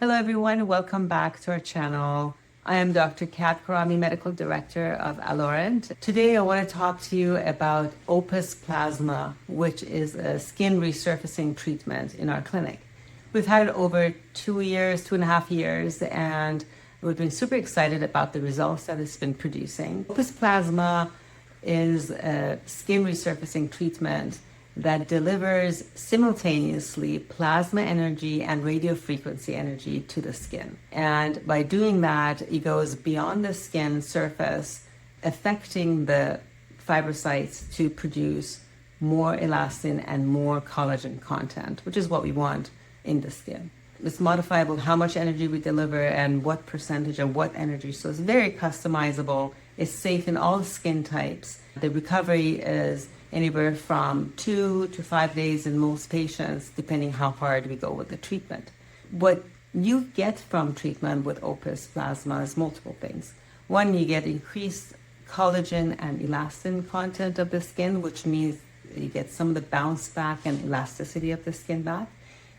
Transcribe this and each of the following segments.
Hello everyone, welcome back to our channel. I am Dr. Kat Khorrami, Medical Director of Allurant. Today I want to talk to you about Opus Plasma, which is a skin resurfacing treatment in our clinic. We've had it over 2.5 years, and we've been super excited about the results that it's been producing. Opus Plasma is a skin resurfacing treatment that delivers simultaneously plasma energy and radiofrequency energy to the skin. And by doing that, it goes beyond the skin surface, affecting the fibrocytes to produce more elastin and more collagen content, which is what we want in the skin. It's modifiable how much energy we deliver and what percentage of what energy. So it's very customizable. It's safe in all skin types. The recovery is anywhere from 2 to 5 days in most patients, depending how hard we go with the treatment. What you get from treatment with Opus Plasma is multiple things. One, you get increased collagen and elastin content of the skin, which means you get some of the bounce back and elasticity of the skin back.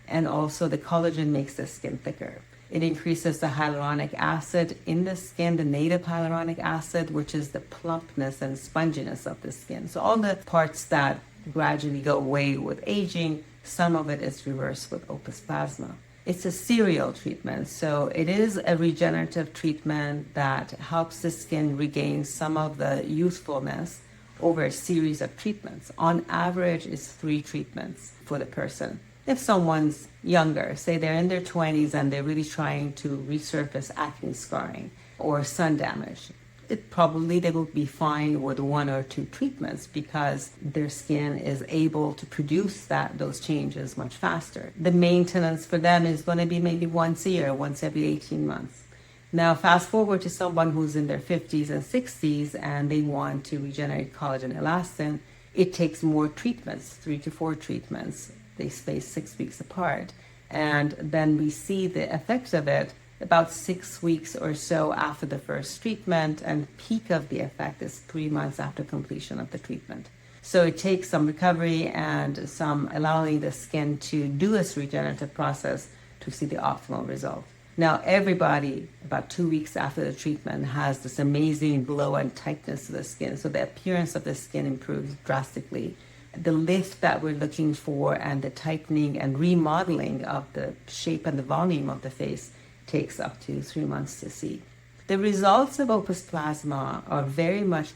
And also the collagen makes the skin thicker. It increases the hyaluronic acid in the skin, the native hyaluronic acid, which is the plumpness and sponginess of the skin. So all the parts that gradually go away with aging, some of it is reversed with Opus Plasma. It's a serial treatment, so it is a regenerative treatment that helps the skin regain some of the youthfulness over a series of treatments. On average, it's 3 treatments for the person. If someone's younger, say they're in their 20s and they're really trying to resurface acne scarring or sun damage, they will be fine with 1 or 2 treatments because their skin is able to produce those changes much faster. The maintenance for them is going to be maybe once a year, once every 18 months. Now, fast forward to someone who's in their 50s and 60s and they want to regenerate collagen elastin, it takes more treatments, 3 to 4 treatments. They space 6 weeks apart. And then we see the effects of it about 6 weeks or so after the first treatment, and peak of the effect is 3 months after completion of the treatment. So it takes some recovery and some allowing the skin to do its regenerative process to see the optimal result. Now, everybody, about 2 weeks after the treatment, has this amazing glow and tightness to the skin. So the appearance of the skin improves drastically. The lift that we're looking for and the tightening and remodeling of the shape and the volume of the face takes up to 3 months to see. The results of Opus Plasma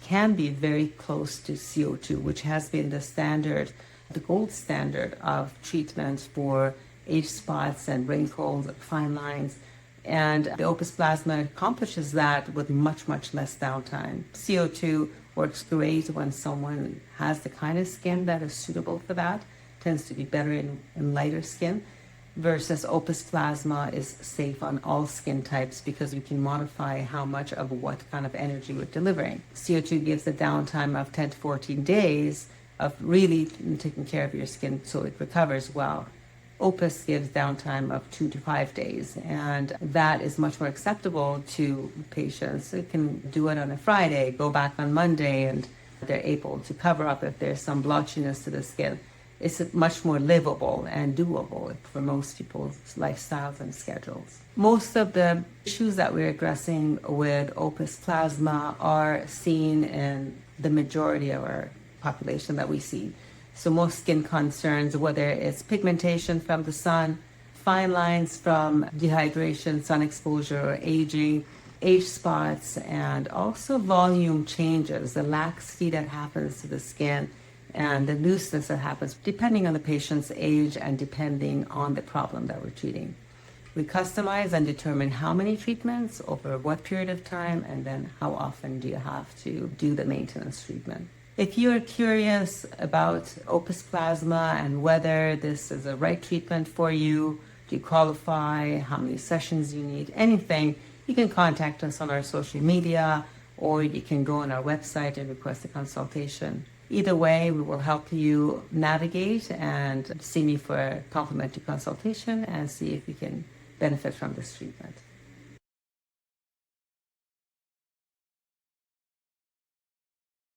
can be very close to CO2, which has been the gold standard of treatment for age spots and wrinkles, fine lines. And the Opus Plasma accomplishes that with much, much less downtime. CO2 works great when someone has the kind of skin that is suitable for that, tends to be better in lighter skin, versus Opus Plasma is safe on all skin types because we can modify how much of what kind of energy we're delivering. CO2 gives a downtime of 10 to 14 days of really taking care of your skin so it recovers well. Opus gives downtime of 2 to 5 days, and that is much more acceptable to patients. They can do it on a Friday, go back on Monday, and they're able to cover up if there's some blotchiness to the skin. It's much more livable and doable for most people's lifestyles and schedules. Most of the issues that we're addressing with Opus Plasma are seen in the majority of our population that we see. So most skin concerns, whether it's pigmentation from the sun, fine lines from dehydration, sun exposure, or aging, age spots, and also volume changes, the laxity that happens to the skin, and the looseness that happens depending on the patient's age and depending on the problem that we're treating. We customize and determine how many treatments over what period of time, and then how often do you have to do the maintenance treatment. If you're curious about Opus Plasma and whether this is the right treatment for you, do you qualify, how many sessions you need, anything, you can contact us on our social media, or you can go on our website and request a consultation. Either way, we will help you navigate and see me for a complimentary consultation and see if you can benefit from this treatment.